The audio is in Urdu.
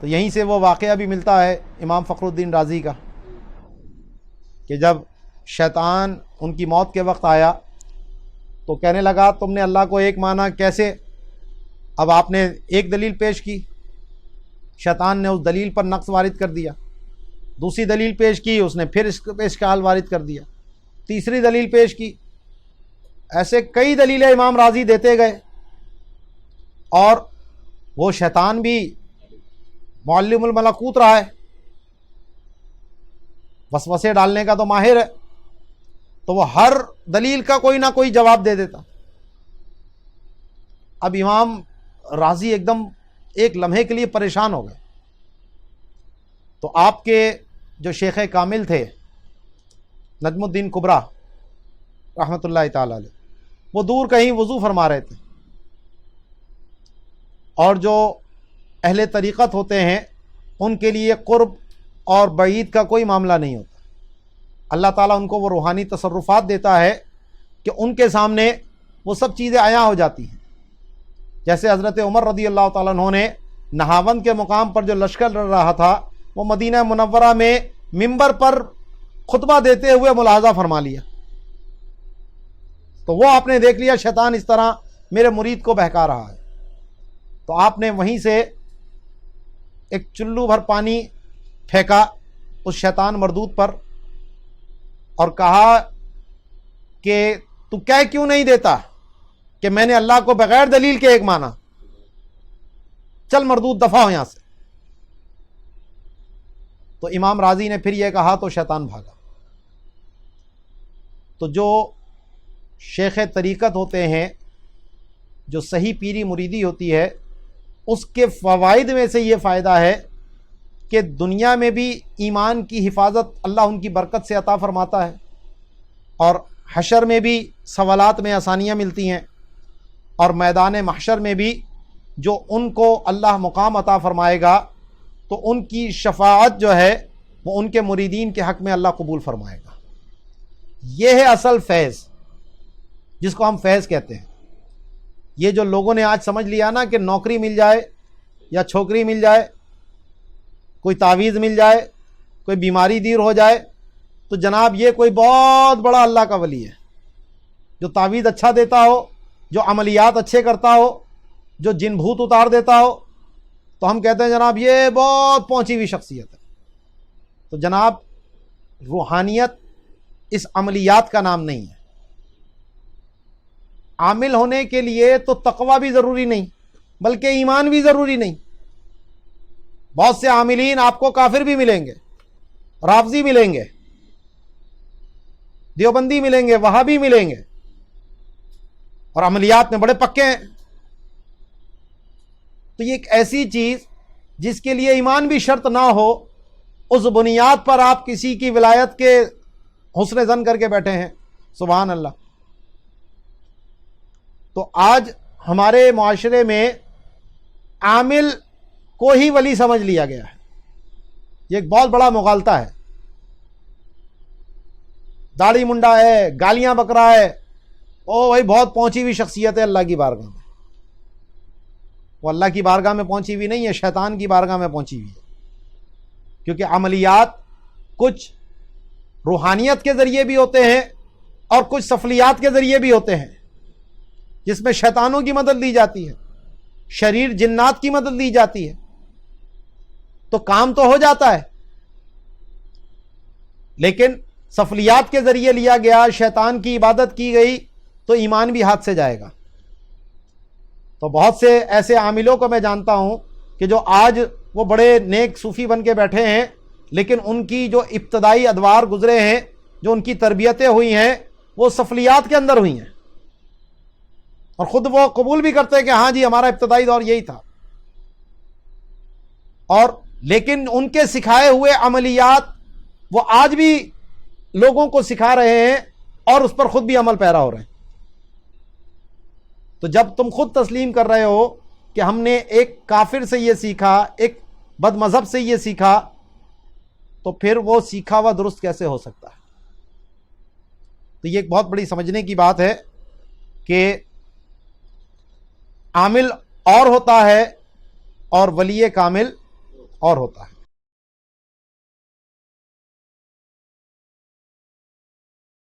تو یہیں سے وہ واقعہ بھی ملتا ہے امام فخر الدین رازی کا کہ جب شیطان ان کی موت کے وقت آیا تو کہنے لگا تم نے اللہ کو ایک مانا کیسے؟ اب آپ نے ایک دلیل پیش کی، شیطان نے اس دلیل پر نقص وارد کر دیا، دوسری دلیل پیش کی، اس نے پھر اس پہ اشکال وارد کر دیا، تیسری دلیل پیش کی، ایسے کئی دلیلیں امام رازی دیتے گئے، اور وہ شیطان بھی معلم الملکوت رہا ہے، وسوسے ڈالنے کا تو ماہر ہے، تو وہ ہر دلیل کا کوئی نہ کوئی جواب دے دیتا۔ اب امام رازی ایک دم ایک لمحے کے لیے پریشان ہو گئے، تو آپ کے جو شیخ کامل تھے نجم الدین کبریٰ رحمۃ اللہ تعالی علیہ، وہ دور کہیں وضو فرما رہے تھے، اور جو اہل طریقت ہوتے ہیں ان کے لیے قرب اور بعید کا کوئی معاملہ نہیں ہوتا، اللہ تعالیٰ ان کو وہ روحانی تصرفات دیتا ہے کہ ان کے سامنے وہ سب چیزیں عیاں ہو جاتی ہیں۔ جیسے حضرت عمر رضی اللہ تعالیٰ عنہ نے نہاوند کے مقام پر جو لشکر لڑ رہا تھا وہ مدینہ منورہ میں ممبر پر خطبہ دیتے ہوئے ملاحظہ فرما لیا، تو وہ آپ نے دیکھ لیا شیطان اس طرح میرے مرید کو بہکا رہا ہے، تو آپ نے وہیں سے ایک چلو بھر پانی پھینکا اس شیطان مردود پر اور کہا کہ تو کہہ کیوں نہیں دیتا کہ میں نے اللہ کو بغیر دلیل کے ایک مانا، چل مردود دفع ہو یہاں سے۔ تو امام رازی نے پھر یہ کہا تو شیطان بھاگا۔ تو جو شیخ طریقت ہوتے ہیں، جو صحیح پیری مریدی ہوتی ہے، اس کے فوائد میں سے یہ فائدہ ہے کہ دنیا میں بھی ایمان کی حفاظت اللہ ان کی برکت سے عطا فرماتا ہے، اور حشر میں بھی سوالات میں آسانیاں ملتی ہیں، اور میدان محشر میں بھی جو ان کو اللہ مقام عطا فرمائے گا تو ان کی شفاعت جو ہے وہ ان کے مریدین کے حق میں اللہ قبول فرمائے گا۔ یہ ہے اصل فیض، جس کو ہم فیض کہتے ہیں۔ یہ جو لوگوں نے آج سمجھ لیا نا کہ نوکری مل جائے یا چھوکری مل جائے، کوئی تعویذ مل جائے، کوئی بیماری دور ہو جائے تو جناب یہ کوئی بہت بڑا اللہ کا ولی ہے، جو تعویذ اچھا دیتا ہو، جو عملیات اچھے کرتا ہو، جو جن بھوت اتار دیتا ہو، تو ہم کہتے ہیں جناب یہ بہت پہنچی ہوئی شخصیت ہے۔ تو جناب روحانیت اس عملیات کا نام نہیں ہے۔ عامل ہونے کے لیے تو تقوی بھی ضروری نہیں، بلکہ ایمان بھی ضروری نہیں۔ بہت سے عاملین آپ کو کافر بھی ملیں گے، رافضی ملیں گے، دیوبندی ملیں گے، وہابی ملیں گے، اور عملیات میں بڑے پکے ہیں۔ تو یہ ایک ایسی چیز جس کے لیے ایمان بھی شرط نہ ہو، اس بنیاد پر آپ کسی کی ولایت کے حسن ظن کر کے بیٹھے ہیں، سبحان اللہ۔ تو آج ہمارے معاشرے میں عامل کو ہی ولی سمجھ لیا گیا ہے، یہ ایک بہت بڑا مغالطہ ہے۔ داڑھی منڈا ہے، گالیاں بک رہا ہے، او بھائی بہت پہنچی ہوئی شخصیت ہے اللہ کی بارگاہ میں۔ وہ اللہ کی بارگاہ میں پہنچی ہوئی نہیں ہے، شیطان کی بارگاہ میں پہنچی ہوئی ہے، کیونکہ عملیات کچھ روحانیت کے ذریعے بھی ہوتے ہیں اور کچھ سفلیات کے ذریعے بھی ہوتے ہیں، جس میں شیطانوں کی مدد لی جاتی ہے، شریر جنات کی مدد لی جاتی ہے، تو کام تو ہو جاتا ہے۔ لیکن سفلیات کے ذریعے لیا گیا، شیطان کی عبادت کی گئی تو ایمان بھی ہاتھ سے جائے گا۔ تو بہت سے ایسے عاملوں کو میں جانتا ہوں کہ جو آج وہ بڑے نیک صوفی بن کے بیٹھے ہیں، لیکن ان کی جو ابتدائی ادوار گزرے ہیں، جو ان کی تربیتیں ہوئی ہیں، وہ سفلیات کے اندر ہوئی ہیں، اور خود وہ قبول بھی کرتے ہیں کہ ہاں جی ہمارا ابتدائی دور یہی تھا، اور لیکن ان کے سکھائے ہوئے عملیات وہ آج بھی لوگوں کو سکھا رہے ہیں اور اس پر خود بھی عمل پیرا ہو رہے ہیں۔ تو جب تم خود تسلیم کر رہے ہو کہ ہم نے ایک کافر سے یہ سیکھا، ایک بد مذہب سے یہ سیکھا، تو پھر وہ سیکھا ہوا درست کیسے ہو سکتا ہے؟ تو یہ ایک بہت بڑی سمجھنے کی بات ہے کہ عامل اور ہوتا ہے اور ولی کامل اور ہوتا ہے۔